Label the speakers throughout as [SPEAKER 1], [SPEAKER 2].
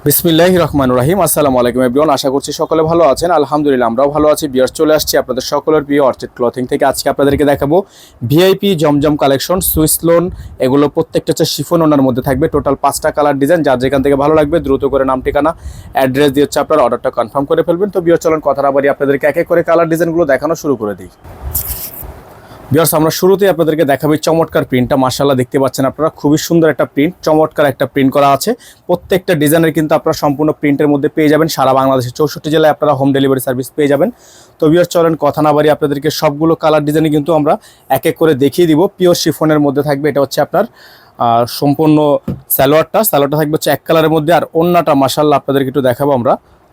[SPEAKER 1] বিসমিল্লাহির রহমানির রহিম। আসসালামু আলাইকুম এভরিওয়ান, আশা করছি সকলে ভালো আছেন। আলহামদুলিল্লাহ আমরাও ভালো আছি। ভিউয়ার্স, চলে আসছি আপনাদের সকলের প্রিয় অর্চিড ক্লথিং থেকে। আজকে আপনাদেরকে দেখাবো ভিআইপি জমজম কালেকশন, সুইস লোন। এগুলো প্রত্যেকটা হচ্ছে শিফন ওনার মধ্যে থাকবে। টোটাল 5টা কালার ডিজাইন, যার যেখান থেকে ভালো লাগবে দ্রুত করে নাম ঠিকানা অ্যাড্রেস দিয়ে হচ্ছে আপনার অর্ডারটা কনফার্ম করে ফেলবেন। তো ভিউয়ার্স, চলুন কথা না বাড়িয়ে আপনাদেরকে এক এক করে কালার ডিজাইনগুলো দেখানো শুরু করে দিই। ভিউয়ার্স, আমরা শুরুতেই আপনাদেরকে দেখাবো চমৎকার প্রিন্টটা। মাশাআল্লাহ, দেখতে পাচ্ছেন আপনারা, খুবই সুন্দর একটা প্রিন্ট, চমৎকার একটা প্রিন্ট করা আছে। প্রত্যেকটা ডিজাইনের কিন্তু আপনারা সম্পূর্ণ প্রিন্টের মধ্যে পেয়ে যাবেন। সারা বাংলাদেশের 64 জেলায় আপনারা হোম ডেলিভারি সার্ভিস পেয়ে যাবেন। তো ভিউয়ার্স, চলেন কথা না বাড়িয়ে আপনাদেরকে সবগুলো কালার ডিজাইনই কিন্তু আমরা এক এক করে দেখিয়ে দিব। পিওর শিফনের মধ্যে থাকবে। এটা হচ্ছে আপনার সম্পূর্ণ সালোয়ারটা থাকবে হচ্ছে এক কালারের মধ্যে। আর ওন্নাটা মাশাআল্লাহ আপনাদেরকে একটু দেখাবো আমরা।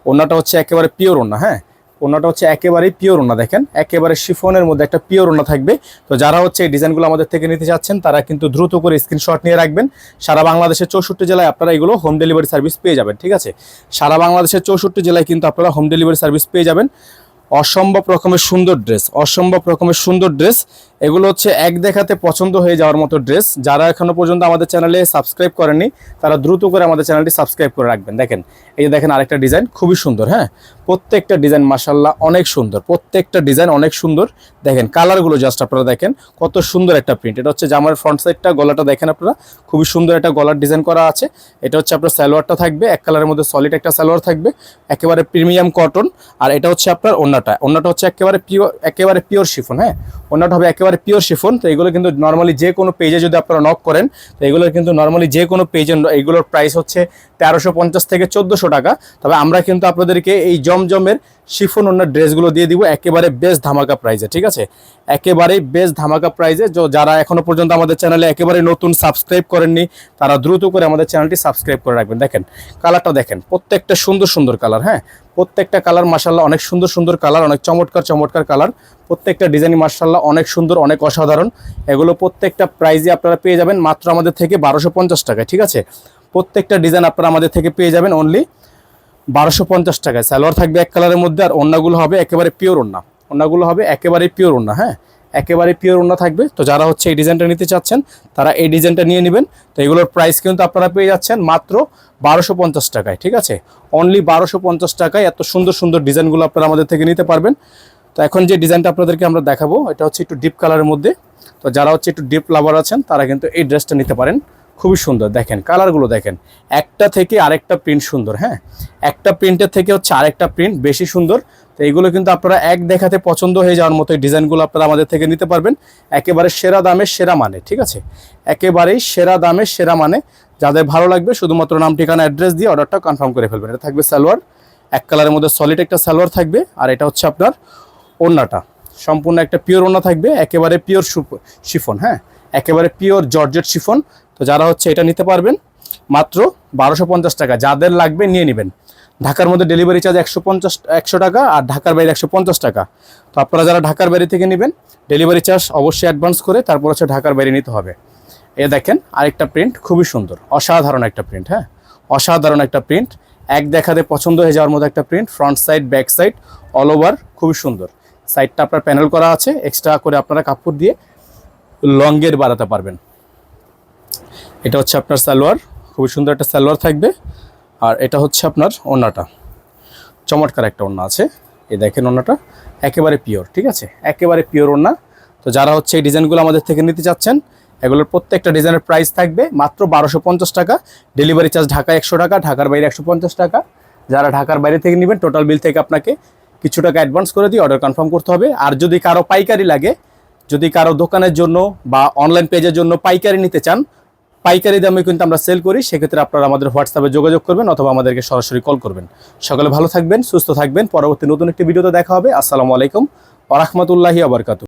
[SPEAKER 1] ওন্নাটা হচ্ছে একেবারে পিওর ওন্না। হ্যাঁ, ওনাটা হচ্ছে একেবারেই পিওর ওনা। দেখেন, একেবারে শিফনের মধ্যে একটা পিওর ওনা থাকবে। তো যারা হচ্ছে এই ডিজাইনগুলো আমাদের থেকে নিতে চাচ্ছেন তারা কিন্তু দ্রুত করে স্ক্রিনশট নিয়ে রাখবেন। সারা বাংলাদেশের 64 জেলায় আপনারা এগুলো হোম ডেলিভারি সার্ভিস পেয়ে যাবেন। ঠিক আছে, সারা বাংলাদেশের 64 জেলায় কিন্তু আপনারা হোম ডেলিভারি সার্ভিস পেয়ে যাবেন। অসম্ভব রকমের সুন্দর ড্রেস, এগুলো হচ্ছে এক দেখাতে পছন্দ হয়ে যাওয়ার মতো ড্রেস। যারা এখনো পর্যন্ত আমাদের চ্যানেলে সাবস্ক্রাইব করেননি তারা দ্রুত করে আমাদের চ্যানেলটি সাবস্ক্রাইব করে রাখবেন। দেখেন, এই যে দেখেন আরেকটা ডিজাইন, খুবই সুন্দর। হ্যাঁ, প্রত্যেকটা ডিজাইন মাশাআল্লাহ অনেক সুন্দর, প্রত্যেকটা ডিজাইন অনেক সুন্দর। দেখেন কালারগুলো জাস্ট আপনারা দেখেন, কত সুন্দর একটা প্রিন্ট। এটা হচ্ছে জামার ফ্রন্ট সাইডটা, গলাটা দেখেন আপনারা, খুবই সুন্দর একটা গলার ডিজাইন করা আছে। এটা হচ্ছে আপনার সালোয়ারটা থাকবে এক কালারের মধ্যে, সলিড একটা সালোয়ার থাকবে, একেবারে প্রিমিয়াম কটন। আর এটা হচ্ছে আপনার ওন্নাটা হচ্ছে একেবারে পিওর শিফন। হ্যাঁ, ওন্নাটা হবে একেবারে পিওর শিফন। তো এগুলো কিন্তু নর্মালি যে কোনো পেজে যদি আপনারা নক করেন, তো এগুলো কিন্তু নর্মালি যে কোনো পেজে এগুলোর প্রাইস হচ্ছে 1350 থেকে 1400 টাকা। তবে আমরা কিন্তু আপনাদেরকে এই জমজমের শিফন ওন্নার ড্রেসগুলো দিয়ে দিব একেবারে বেস্ট ধামাকা প্রাইজে। ঠিক আছে, একেবারেই বেস্ট ধামাকা প্রাইজে। যারা এখনো পর্যন্ত আমাদের চ্যানেলে একেবারে নতুন সাবস্ক্রাইব করেননি তারা দ্রুত করে আমাদের চ্যানেলটি সাবস্ক্রাইব করে রাখবেন। দেখেন কালারটা দেখেন, প্রত্যেকটা সুন্দর কালার। হ্যাঁ, প্রত্যেকটা কালার মাশাআল্লাহ অনেক সুন্দর কালার, অনেক চমৎকার কালার। প্রত্যেকটা ডিজাইন মাশাআল্লাহ অনেক সুন্দর, অনেক অসাধারণ। এগুলো প্রত্যেকটা প্রাইজে আপনারা পেয়ে যাবেন মাত্র আমাদের থেকে 1250 টাকায়। ঠিক আছে, প্রত্যেকটা ডিজাইন আপনারা আমাদের থেকে পেয়ে যাবেন অনলি 1250 টাকায়। সালোয়ার থাকবে এক কালারের মধ্যে, আর ওন্নাগুলো হবে একেবারে পিওর ওন্না। হ্যাঁ, একেবারে পিওর ওন্না থাকবে। তো যারা হচ্ছে এই ডিজাইনটা নিতে চাচ্ছেন তারা এই ডিজাইনটা নিয়ে নেবেন। তো এগুলোর প্রাইস কিন্তু আপনারা পেয়ে যাচ্ছেন মাত্র 1250 টাকায়। ঠিক আছে, অনলি 1250 টাকায় এত সুন্দর ডিজাইনগুলো আপনারা আমাদের থেকে নিতে পারবেন। তো এখন যে ডিজাইনটা আপনাদেরকে আমরা দেখাবো এটা হচ্ছে একটু ডিপ কালারের মধ্যে। তো যারা হচ্ছে একটু ডিপ লাভার আছেন তারা কিন্তু এই ড্রেসটা নিতে পারেন। খুবই সুন্দর, দেখেন কালারগুলো দেখেন, একটা থেকে আরেকটা প্রিন্ট সুন্দর। হ্যাঁ, একটা প্রিন্টের থেকে হচ্ছে আরেকটা প্রিন্ট বেশি সুন্দর। তো এইগুলো কিন্তু আপনারা এক দেখাতে পছন্দ হয়ে যাওয়ার মতো এই ডিজাইনগুলো আপনারা আমাদের থেকে নিতে পারবেন একেবারে সেরা দামে সেরা মানে। ঠিক আছে, একেবারেই সেরা দামে সেরা মানে। যাদের ভালো লাগবে শুধুমাত্র নাম ঠিকানা অ্যাড্রেস দিয়ে অর্ডারটা কনফার্ম করে ফেলবেন। এটা থাকবে সালোয়ার, এক কালারের মধ্যে সলিড একটা সালোয়ার থাকবে। আর এটা হচ্ছে আপনার ওন্নাটা, সম্পূর্ণ একটা পিওর ওন্না থাকবে, একেবারে পিওর শিফন। হ্যাঁ, একেবারে পিওর জর্জেট শিফন। তো যারা হচ্ছে এটা নিতে পারবেন মাত্র 1250 টাকা। যাদের লাগবে নিয়ে নেবেন। ঢাকার মধ্যে ডেলিভারি চার্জ 100 টাকা, আর ঢাকার বাইরে 150 টাকা। তো আপনারা যারা ঢাকার বাইরে থেকে নেবেন ডেলিভারি চার্জ অবশ্যই অ্যাডভান্স করে তারপর হচ্ছে ঢাকার বাইরে নিতে হবে। এ দেখেন আরেকটা প্রিন্ট, খুবই সুন্দর, অসাধারণ একটা প্রিন্ট। হ্যাঁ, অসাধারণ একটা প্রিন্ট, এক দেখাতে পছন্দ হয়ে যাওয়ার মতো একটা print. Front side, back side, all over খুবই সুন্দর। সাইডটা আপনার প্যানেল করা আছে, এক্সট্রা করে আপনারা কাপড় দিয়ে লংয়ের বাড়াতে পারবেন। এটা হচ্ছে আপনার সালোয়ার, খুবই সুন্দর একটা সালোয়ার থাকবে। আর এটা হচ্ছে আপনার ওন্নাটা, চমৎকার একটা ওন্না আছে। এই দেখেন ওন্নাটা একেবারে পিওর। ঠিক আছে, একেবারে পিওর ওন্না। তো যারা হচ্ছে এই ডিজাইনগুলো আমাদের থেকে নিতে চাচ্ছেন এগুলোর প্রত্যেকটা ডিজাইনের প্রাইস থাকবে মাত্র 1250 টাকা। ডেলিভারি চার্জ ঢাকা 100 টাকা, ঢাকার বাইরে 150 টাকা। যারা ঢাকার বাইরে থেকে নেবেন টোটাল বিল থেকে আপনাকে কিছু টাকা অ্যাডভান্স করে দিয়ে অর্ডার কনফার্ম করতে হবে। আর যদি কারো পাইকারি লাগে, যদি কারো দোকানের জন্য বা অনলাইন পেজের জন্য পাইকারি নিতে চান, পাইকারি দামে কিন্তু আমরা সেল করি। সেক্ষেত্রে আপনারা আমাদের হোয়াটসঅ্যাপে যোগাযোগ করবেন অথবা আমাদেরকে সরাসরি কল করবেন। সকলে ভালো থাকবেন, সুস্থ থাকবেন। পরবর্তী নতুন একটি ভিডিওতে দেখা হবে। আসসালামু আলাইকুম ওয়া রাহমাতুল্লাহি ওয়া বারাকাতুহু।